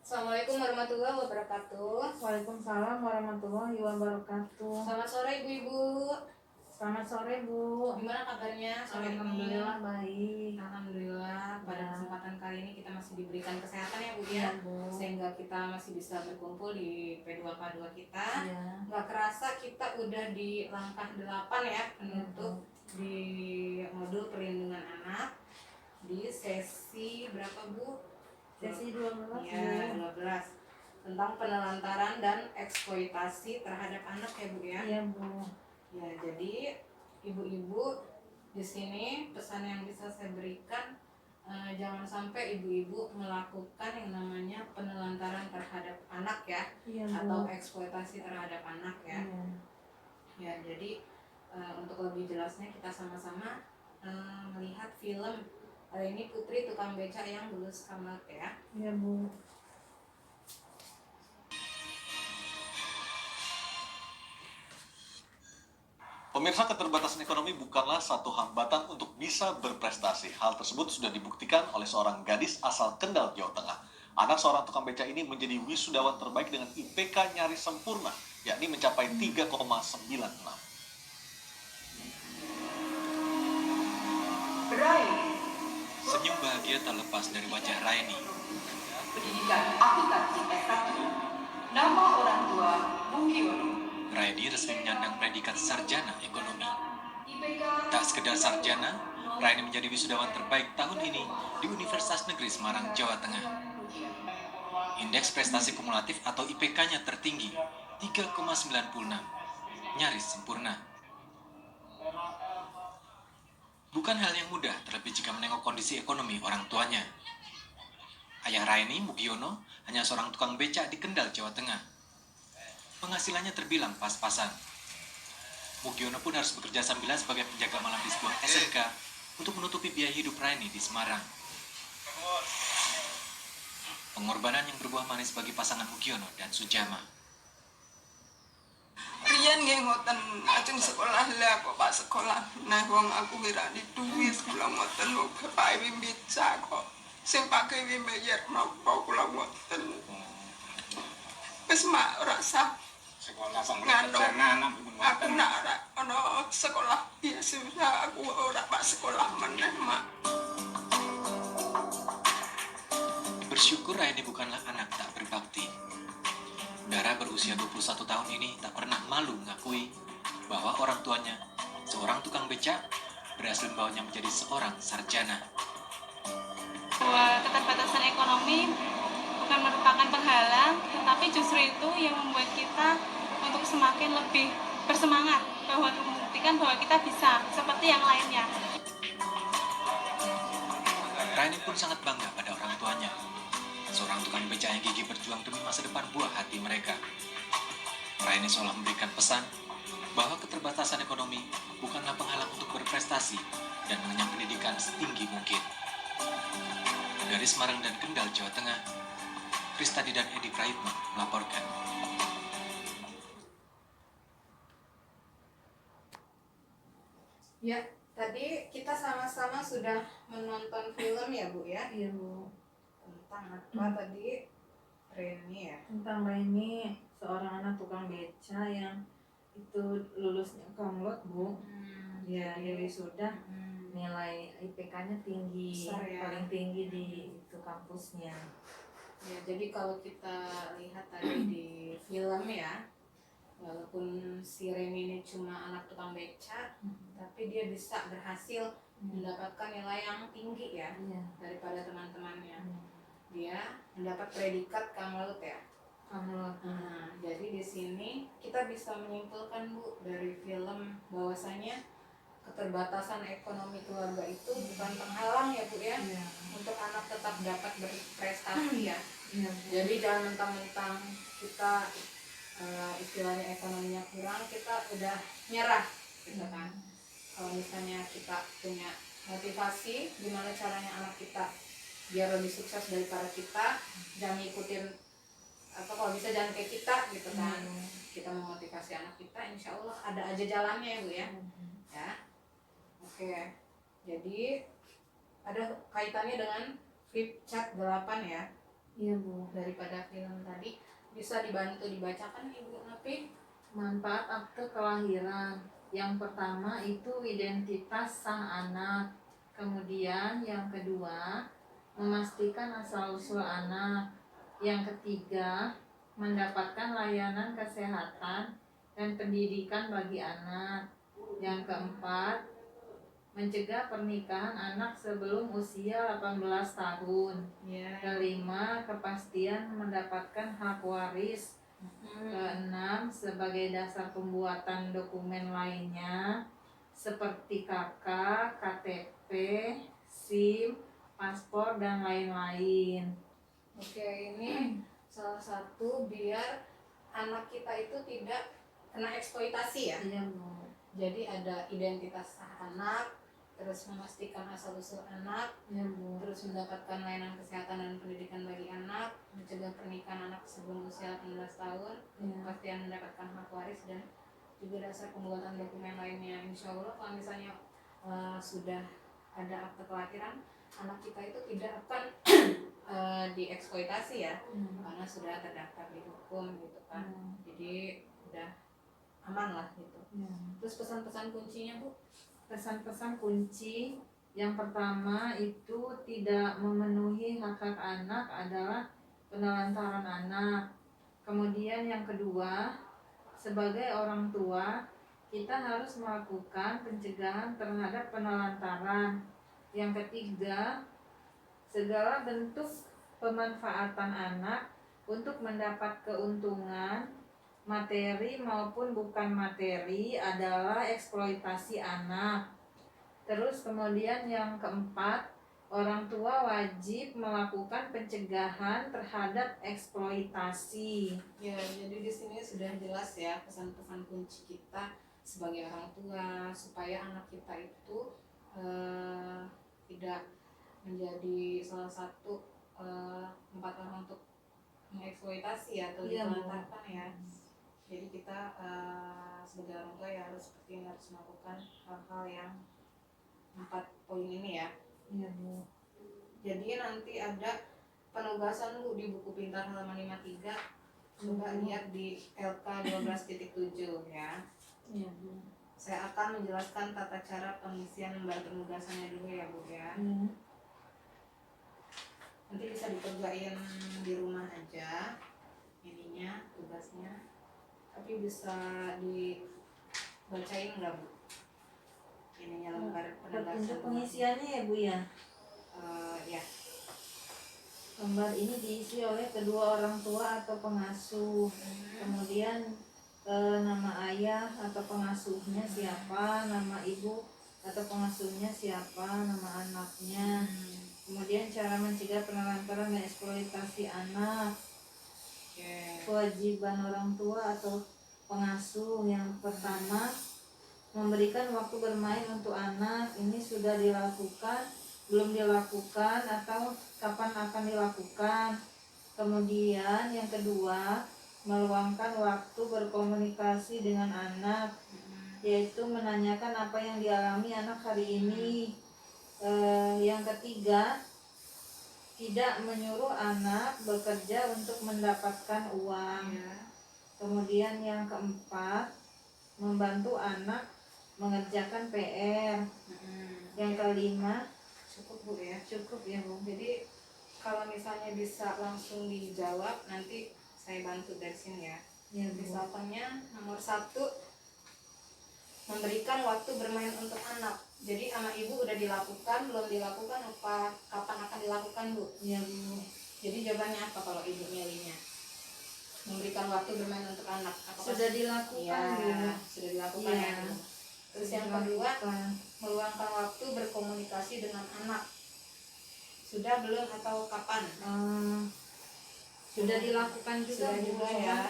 Assalamualaikum warahmatullahi wabarakatuh. Waalaikumsalam warahmatullahi wabarakatuh. Selamat sore ibu-ibu. Selamat sore Bu. Gimana kabarnya sore ini? Alhamdulillah baik. Alhamdulillah. Pada Ya. kesempatan kali ini kita masih diberikan kesehatan ya Bu Ya, ya, Bu. sehingga kita masih bisa berkumpul di P2K2 kita. Ya. Gak kerasa kita udah di langkah 8 ya, penutup di modul perlindungan anak di sesi berapa Bu? Sesi 12 Ya, Bu. 12 tentang penelantaran dan eksploitasi terhadap anak ya Bu ya. Iya Bu. Ya, jadi ibu-ibu di sini pesan yang bisa saya berikan, jangan sampai ibu-ibu melakukan yang namanya penelantaran terhadap anak ya, Iya, atau Bu. eksploitasi terhadap anak ya. Iya. Ya, jadi untuk lebih jelasnya kita sama-sama melihat film kali ini Putri Tukang Beca yang Lulus Kamat ya. Iya Bu. Pemirsa, keterbatasan ekonomi bukanlah satu hambatan untuk bisa berprestasi. Hal tersebut sudah dibuktikan oleh seorang gadis asal Kendal, Jawa Tengah. Anak seorang tukang beca ini menjadi wisudawan terbaik dengan IPK nyaris sempurna, yakni mencapai 3,96. Senyum bahagia tak lepas dari wajah Raini. Pendidikan akuntansi S1. Nama orang tua Mugiono. Raini resmi menyandang predikat sarjana ekonomi. IPK Tak sekedar sarjana, Raini menjadi wisudawan terbaik tahun ini di Universitas Negeri Semarang, Jawa Tengah. Indeks prestasi kumulatif atau IPK-nya tertinggi, 3,96, nyaris sempurna. Bukan hal yang mudah, terlebih jika menengok kondisi ekonomi orang tuanya. Ayah Raini, Mugiono, hanya seorang tukang beca di Kendal, Jawa Tengah. Penghasilannya terbilang pas-pasan. Mugiono pun harus bekerja sambilan sebagai penjaga malam di sebuah SMK untuk menutupi biaya hidup Raini di Semarang. Pengorbanan yang berbuah manis bagi pasangan Mugiono dan Sujama. Riyen nggih ngoten, ajeng sekolah lah kok Pak sekolah. Nah wong aku kira di duit kula ngoten lho bapak beca kok. Sing pakai bayar napa kula ngoten. Wis mak ora sah sekolah ngandung. Aku nak ora ana sekolah biasa aku ora Pak sekolah meneh mak. Bersyukur Raini bukanlah anak tak berbakti. Dara berusia 21 tahun ini tak pernah malu mengakui bahwa orang tuanya, seorang tukang beca, berhasil membawanya menjadi seorang sarjana. Bahwa keterbatasan ekonomi bukan merupakan penghalang, tetapi justru itu yang membuat kita untuk semakin lebih bersemangat bahwa membuktikan bahwa kita bisa seperti yang lainnya. Raini pun sangat bangga pada orang tuanya, seorang tukang beca yang gigih berjuang demi masa depan buah hati mereka. Raini seolah memberikan pesan bahwa keterbatasan ekonomi bukanlah penghalang untuk berprestasi dan mengenyam pendidikan setinggi mungkin. Dari Semarang dan Kendal, Jawa Tengah, Kristadi dan Edi Praitno melaporkan. Ya, tadi kita sama-sama sudah menonton film ya Bu ya. Iya Bu. Tentang apa tadi? Reni ya. Tentang Raini, seorang anak tukang beca yang itu lulusnya kamlot Bu. Ya, dia wisuda. Nilai IPK-nya tinggi, Besar ya. paling tinggi di itu kampusnya. Ya, jadi kalau kita lihat tadi di film ya, walaupun si Reni ini cuma anak tukang beca, tapi dia bisa berhasil mendapatkan nilai yang tinggi ya daripada teman-temannya. Dia mendapat predikat kamlaut ya. Kamlot. Nah, jadi di sini kita bisa menyimpulkan Bu dari film bahwasanya keterbatasan ekonomi keluarga itu bukan penghalang ya Bu ya, untuk anak tetap dapat berprestasi ya. Jadi jangan mentang-mentang kita istilahnya ekonominya kurang, kita udah nyerah gitu kan. Kalau misalnya kita punya motivasi gimana caranya anak kita biar lebih sukses daripada kita, jangan ngikutin apa, kalau bisa jangan kayak kita gitu kan. Kita memotivasi anak kita, insya Allah ada aja jalannya ya Bu ya. Ya, oke. Jadi ada kaitannya dengan flip chart 8 ya. Iya Bu. daripada film tadi. Bisa dibantu dibacakan Ibu Napi? Manfaat akte kelahiran. Yang pertama itu identitas sah anak. Kemudian yang kedua memastikan asal-usul anak. Yang ketiga mendapatkan layanan kesehatan dan pendidikan bagi anak. Yang keempat mencegah pernikahan anak sebelum usia 18 tahun. Ya. Kelima, kepastian mendapatkan hak waris. Keenam, sebagai dasar pembuatan dokumen lainnya seperti KK, KTP, SIM, paspor, dan lain-lain. Oke, ini salah satu biar anak kita itu tidak kena eksploitasi ya. Iya Bu. Jadi ada identitas sah anak, terus memastikan asal-usul anak, Iya Bu. terus mendapatkan layanan kesehatan dan pendidikan bagi anak, mencegah pernikahan anak sebelum usia 18 tahun, Iya. kepastian mendapatkan hak waris, dan juga dasar pembuatan dokumen lainnya. Insya Allah kalau misalnya sudah ada akte kelahiran, anak kita itu tidak akan dieksploitasi ya, karena sudah terdaftar di hukum gitu kan. Jadi udah aman lah gitu. Terus pesan-pesan kuncinya Bu? Pesan-pesan kunci yang pertama itu tidak memenuhi hak-hak anak adalah penelantaran anak. Kemudian yang kedua, sebagai orang tua kita harus melakukan pencegahan terhadap penelantaran. Yang ketiga, segala bentuk pemanfaatan anak untuk mendapat keuntungan materi maupun bukan materi adalah eksploitasi anak. Terus kemudian yang keempat, orang tua wajib melakukan pencegahan terhadap eksploitasi. Ya, jadi di sini sudah jelas ya pesan-pesan kunci kita sebagai orang tua supaya anak kita itu tidak menjadi salah satu tempat orang untuk mengeksploitasi atau Iya, Bu. ditelantarkan ya. Jadi kita sebagai orang tua ya harus seperti ini, harus melakukan hal-hal yang 4 poin ini ya. Iya Bu. Jadi nanti ada penugasan Bu di buku pintar halaman 53. Coba lihat di LK 12.7 ya. Iya Bu. Saya akan menjelaskan tata cara pengisian lembar penugasannya dulu ya Bu ya. Nanti bisa dikerjain di rumah aja ininya, tugasnya. Tapi bisa dibacain nggak Bu? Ininya lembar penugasan. Untuk pengisiannya ya Bu ya. Ya. Lembar ini diisi oleh kedua orang tua atau pengasuh. Kemudian nama ayah atau pengasuhnya siapa, nama ibu atau pengasuhnya siapa, nama anaknya. Kemudian cara mencegah penelantaran dan eksploitasi anak. Kewajiban orang tua atau pengasuh yang pertama, memberikan waktu bermain untuk anak. Ini sudah dilakukan, belum dilakukan, atau kapan akan dilakukan. Kemudian yang kedua, meluangkan waktu berkomunikasi dengan anak, yaitu menanyakan apa yang dialami anak hari ini. Yang ketiga, tidak menyuruh anak bekerja untuk mendapatkan uang. Kemudian yang keempat, membantu anak mengerjakan PR. Yang kelima, Cukup Bu ya. cukup ya Bu. Jadi kalau misalnya bisa langsung dijawab, nanti saya bantu dari sini ya. Ya Bu. Misalnya nomor 1, memberikan waktu bermain untuk anak. Jadi sama ibu udah dilakukan, belum dilakukan, apa kapan akan dilakukan Bu? Ya Bu. Jadi jawabannya apa kalau ibu milihnya? Memberikan waktu bermain untuk anak. Apakah Sudah dilakukan Bu. ya, sudah dilakukan Iya. ya Bu. Terus yang kedua, meluangkan waktu berkomunikasi dengan anak. Sudah belum atau kapan? Sudah dilakukan juga Sudah Bu. juga ya.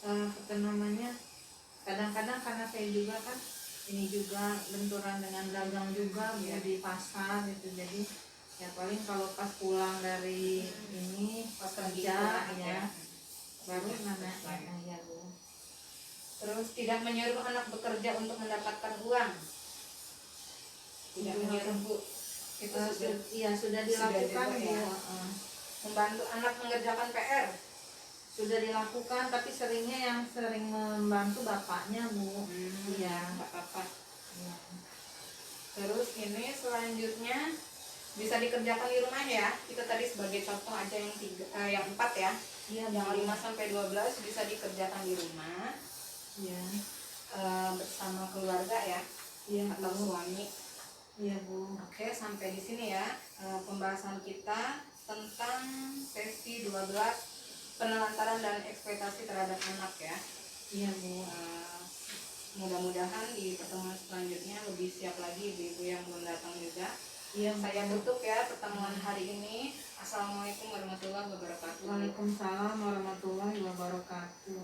Apa namanya, kadang-kadang karena saya juga kan ini juga benturan dengan dagang juga Bu, di pasar gitu. Jadi ya paling kalau pas pulang dari ini Pas kerja pergi ya, ya. baru nanya ya Bu. Terus tidak menyuruh anak bekerja untuk mendapatkan uang. Tidak menyuruh Bu. Itu sudah Iya sudah Sudah dilakukan juga Bu. ya. membantu anak mengerjakan PR. Sudah dilakukan, tapi seringnya yang sering membantu bapaknya, Bu. Iya. Nggak apa-apa. Iya. Terus ini selanjutnya bisa dikerjakan di rumah ya. Kita tadi sebagai contoh aja yang 4 ya. Iya, Yang Bu. 5 sampai 12 bisa dikerjakan di rumah Iya. bersama keluarga ya, Iya, atau Bu. suami. Iya, Bu. Oke, sampai di sini ya pembahasan kita tentang sesi 12 penelantaran dan ekspektasi terhadap anak ya. Iya, Bu. Mudah-mudahan di pertemuan selanjutnya lebih siap lagi ibu-ibu yang belum datang juga. Iya, Bu. Saya tutup ya pertemuan hari ini. Assalamualaikum warahmatullahi wabarakatuh. Waalaikumsalam warahmatullahi wabarakatuh.